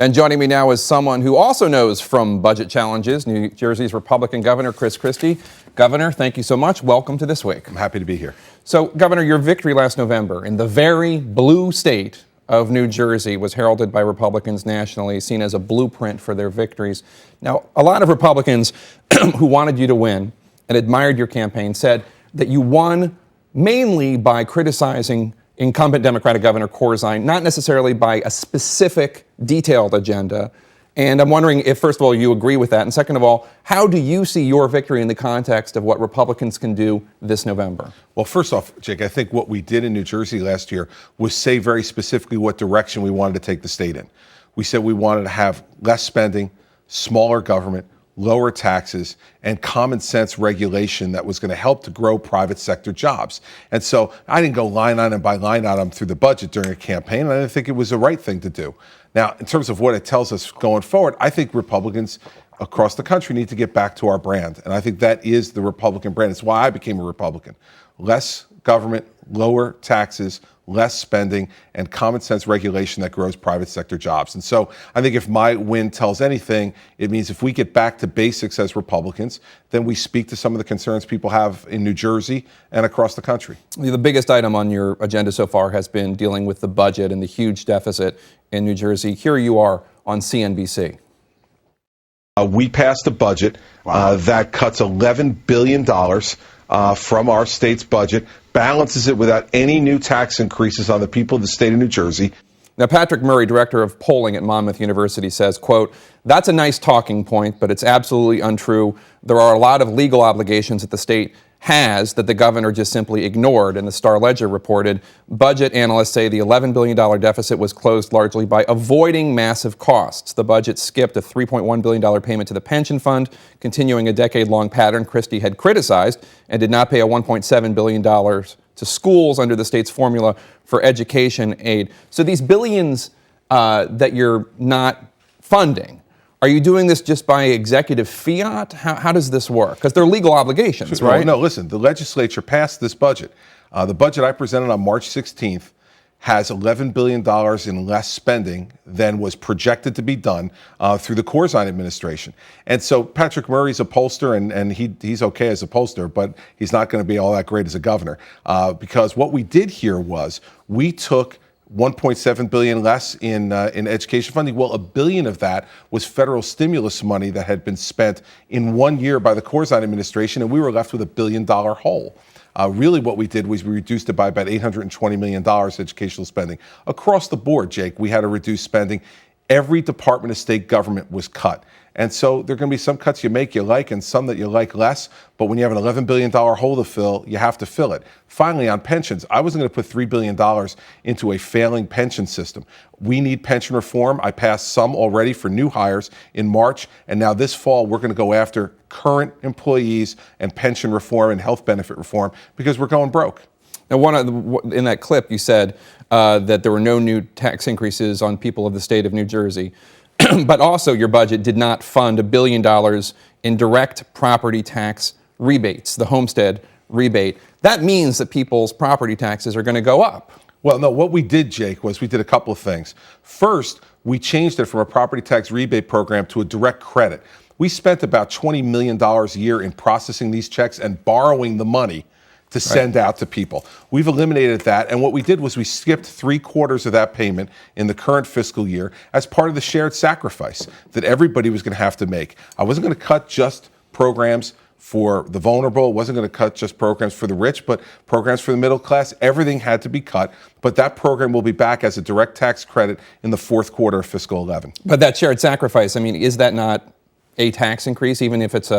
And joining me now is someone who also knows from budget challenges, New Jersey's Republican Governor, Christie. Governor, thank you so much. Welcome to This Week. I'm happy to be here. So, Governor, your victory last November in the very blue state of New Jersey was heralded by Republicans nationally, seen as a blueprint for their victories. Now, a lot of Republicans who wanted you to win and admired your campaign said that you won mainly by criticizing incumbent Democratic Governor Corzine, not necessarily by a specific detailed agenda. And I'm wondering if, first of all, you agree with that, and second of all, how do you see your victory in the context of what Republicans can do this November? Well, first off, Jake, I think what we did in New Jersey last year was say very specifically what direction we wanted to take the state in. We said we wanted to have less spending, smaller government, lower taxes, and common sense regulation that was going to help to grow private sector jobs. And so I didn't go line item by line item through the budget during a campaign, and I didn't think it was the right thing to do. Now, in terms of what it tells us going forward, I think Republicans across the country need to get back to our brand. And I think that is the Republican brand. It's why I became a Republican. Less government, lower taxes, less spending, and common sense regulation that grows private sector jobs. And so I think if my win tells anything, it means if we get back to basics as Republicans, then we speak to some of the concerns people have in New Jersey and across the country. The biggest item on your agenda so far has been dealing with the budget and the huge deficit in New Jersey. Here you are on CNBC. We passed a budget that cuts $11 billion from our state's budget, balances it without any new tax increases on the people of the state of New Jersey. Now, Patrick Murray, director of polling at Monmouth University, says, quote, "That's a nice talking point, but it's absolutely untrue. There are a lot of legal obligations that the state has that the governor just simply ignored." And the Star-Ledger reported, budget analysts say the $11 billion deficit was closed largely by avoiding massive costs. The budget skipped a $3.1 billion payment to the pension fund, continuing a decade-long pattern Christie had criticized, and did not pay a $1.7 billion to schools under the state's formula for education aid. So these billions that you're not funding, are you doing this just by executive fiat? How does this work? Because they're legal obligations, right? No, listen, the legislature passed this budget. The budget I presented on March 16th has $11 billion in less spending than was projected to be done through the Corzine administration. And so Patrick Murray's a pollster, and he's okay as a pollster, but he's not going to be all that great as a governor. Because what we did here was we took $1.7 billion less in education funding. Well, $1 billion of that was federal stimulus money that had been spent in 1 year by the Corzine administration, and we were left with $1 billion hole. Really what we did was we reduced it by about $820 million educational spending. Across the board, Jake, we had to reduce spending. Every department of state government was cut. And so there are going to be some cuts you like and some that you like less. But when you have an $11 billion hole to fill, you have to fill it. Finally, on pensions, I wasn't going to put $3 billion into a failing pension system. We need pension reform. I passed some already for new hires in March. And now this fall, we're going to go after current employees and pension reform and health benefit reform because we're going broke. Now, in that clip, you said that there were no new tax increases on people of the state of New Jersey. But also your budget did not fund $1 billion in direct property tax rebates, the homestead rebate. That means that people's property taxes are going to go up. Well, no, what we did, Jake, was we did a couple of things. First, we changed it from a property tax rebate program to a direct credit. We spent about $20 million a year in processing these checks and borrowing the money to send out to people. We've eliminated that, and what we did was we skipped 3/4 of that payment in the current fiscal year as part of the shared sacrifice that everybody was going to have to make. I wasn't going to cut just programs for the vulnerable. It wasn't going to cut just programs for the rich, but programs for the middle class. Everything had to be cut, but that program will be back as a direct tax credit in the fourth quarter of fiscal 11. But that shared sacrifice, I mean, is that not a tax increase, even if it's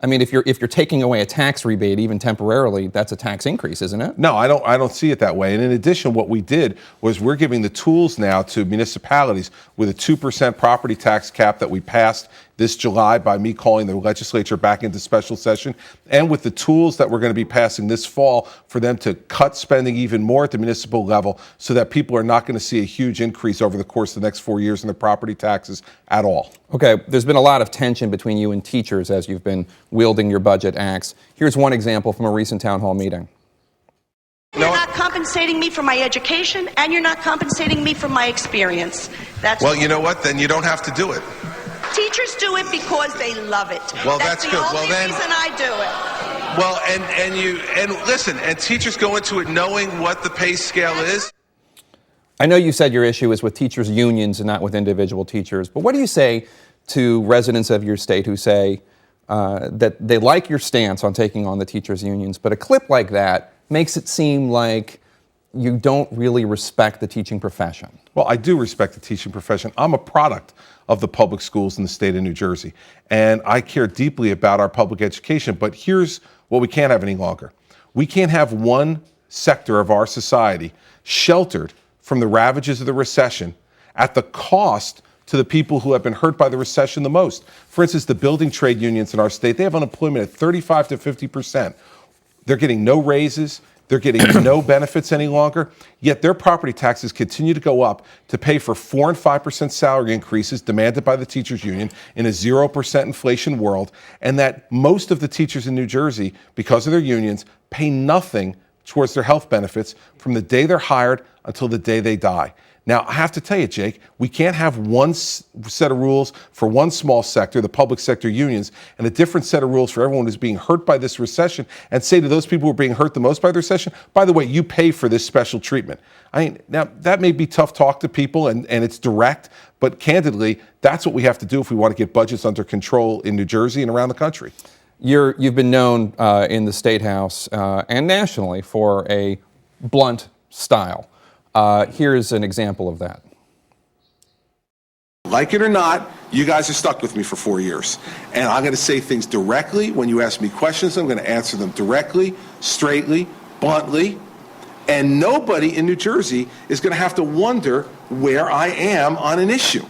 if you're taking away a tax rebate, even temporarily, that's a tax increase, isn't it? No, I don't see it that way. And in addition, what we did was we're giving the tools now to municipalities with a 2% property tax cap that we passed this July by me calling the legislature back into special session, and with the tools that we're going to be passing this fall for them to cut spending even more at the municipal level so that people are not going to see a huge increase over the course of the next 4 years in their property taxes at all. Okay, there's been a lot of tension between you and teachers as you've been wielding your budget axe. Here's one example from a recent town hall meeting. You're not compensating me for my education, and you're not compensating me for my experience. Well, you know what? Then you don't have to do it. Teachers do it because they love it. Well, that's the good. only Well, then, reason I do it. Well, and listen, and teachers go into it knowing what the pay scale is. I know you said your issue is with teachers' unions and not with individual teachers, but what do you say to residents of your state who say that they like your stance on taking on the teachers' unions, but a clip like that makes it seem like you don't really respect the teaching profession? Well, I do respect the teaching profession. I'm a product of the public schools in the state of New Jersey, and I care deeply about our public education, but here's what we can't have any longer. We can't have one sector of our society sheltered from the ravages of the recession at the cost to the people who have been hurt by the recession the most. For instance, the building trade unions in our state, they have unemployment at 35 to 50%. They're getting no raises. They're getting no benefits any longer, yet their property taxes continue to go up to pay for 4 and 5% salary increases demanded by the teachers union in a 0% inflation world, and that most of the teachers in New Jersey, because of their unions, pay nothing towards their health benefits from the day they're hired until the day they die. Now, I have to tell you, Jake, we can't have one set of rules for one small sector, the public sector unions, and a different set of rules for everyone who's being hurt by this recession, and say to those people who are being hurt the most by the recession, by the way, you pay for this special treatment. I mean, now, that may be tough talk to people, and it's direct, but candidly, that's what we have to do if we want to get budgets under control in New Jersey and around the country. You've been known in the State House and nationally for a blunt style. Here's an example of that. Like it or not, you guys are stuck with me for 4 years. And I'm going to say things directly. When you ask me questions, I'm going to answer them directly, straightly, bluntly. And nobody in New Jersey is going to have to wonder where I am on an issue.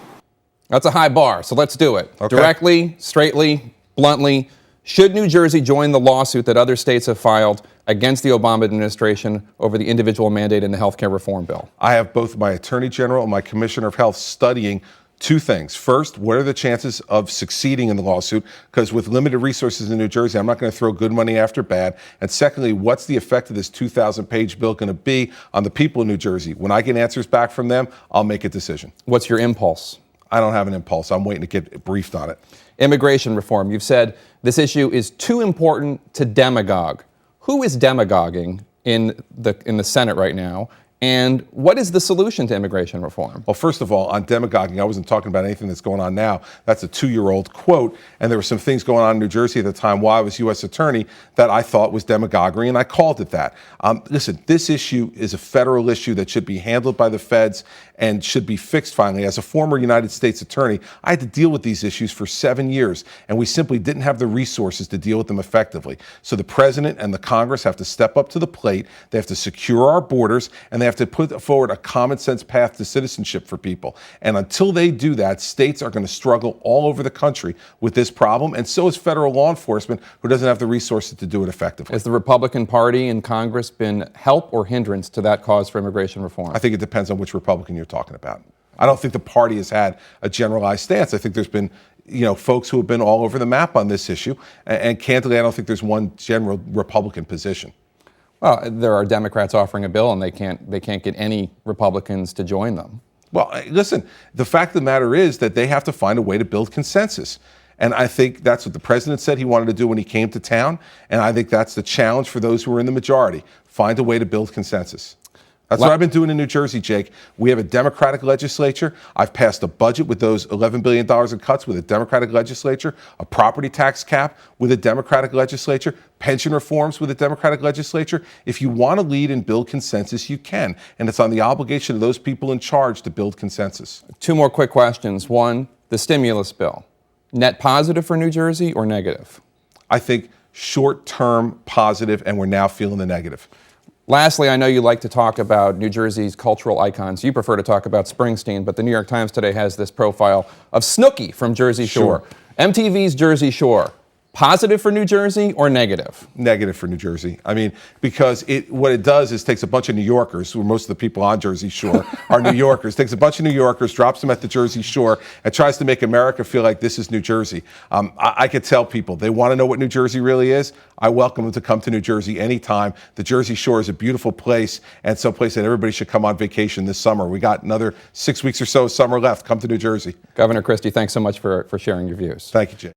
That's a high bar, so let's do it. Okay. Directly, straightly, bluntly. Should New Jersey join the lawsuit that other states have filed against the Obama administration over the individual mandate in the health care reform bill? I have both my Attorney General and my Commissioner of Health studying two things. First, what are the chances of succeeding in the lawsuit? Because with limited resources in New Jersey, I'm not going to throw good money after bad. And secondly, what's the effect of this 2,000-page bill going to be on the people in New Jersey? When I get answers back from them, I'll make a decision. What's your impulse? I don't have an impulse. I'm waiting to get briefed on it. Immigration reform. You've said this issue is too important to demagogue. Who is demagoguing in the Senate right now? And what is the solution to immigration reform? Well, first of all, on demagoguing, I wasn't talking about anything that's going on now. That's a 2-year-old quote. And there were some things going on in New Jersey at the time while I was U.S. Attorney that I thought was demagoguery, and I called it that. Listen, this issue is a federal issue that should be handled by the feds and should be fixed finally. As a former United States attorney, I had to deal with these issues for 7 years, and we simply didn't have the resources to deal with them effectively. So the president and the Congress have to step up to the plate. They have to secure our borders, and they have to put forward a common sense path to citizenship for people. And until they do that, states are going to struggle all over the country with this problem, and so is federal law enforcement, who doesn't have the resources to do it effectively. Has the Republican Party in Congress been help or hindrance to that cause for immigration reform? I think it depends on which Republican you're talking about. I don't think the party has had a generalized stance. I think there's been folks who have been all over the map on this issue, and candidly, I don't think there's one general Republican position. Well, there are Democrats offering a bill, and they can't get any Republicans to join them. Well, listen, the fact of the matter is that they have to find a way to build consensus. And I think that's what the president said he wanted to do when he came to town. And I think that's the challenge for those who are in the majority. Find a way to build consensus. That's what I've been doing in New Jersey, Jake. We have a Democratic legislature. I've passed a budget with those $11 billion in cuts with a Democratic legislature, a property tax cap with a Democratic legislature, pension reforms with a Democratic legislature. If you want to lead and build consensus, you can. And it's on the obligation of those people in charge to build consensus. Two more quick questions. One, the stimulus bill. Net positive for New Jersey or negative? I think short-term positive, and we're now feeling the negative. Lastly, I know you like to talk about New Jersey's cultural icons. You prefer to talk about Springsteen, but the New York Times today has this profile of Snooki from Jersey Shore. Sure. MTV's Jersey Shore. Positive for New Jersey or negative? Negative for New Jersey. I mean, because what it does is takes a bunch of New Yorkers, who most of the people on Jersey Shore are New Yorkers, takes a bunch of New Yorkers, drops them at the Jersey Shore, and tries to make America feel like this is New Jersey. I could tell people, they want to know what New Jersey really is. I welcome them to come to New Jersey anytime. The Jersey Shore is a beautiful place and someplace that everybody should come on vacation this summer. We got another 6 weeks or so of summer left. Come to New Jersey. Governor Christie, thanks so much for sharing your views. Thank you, Jay.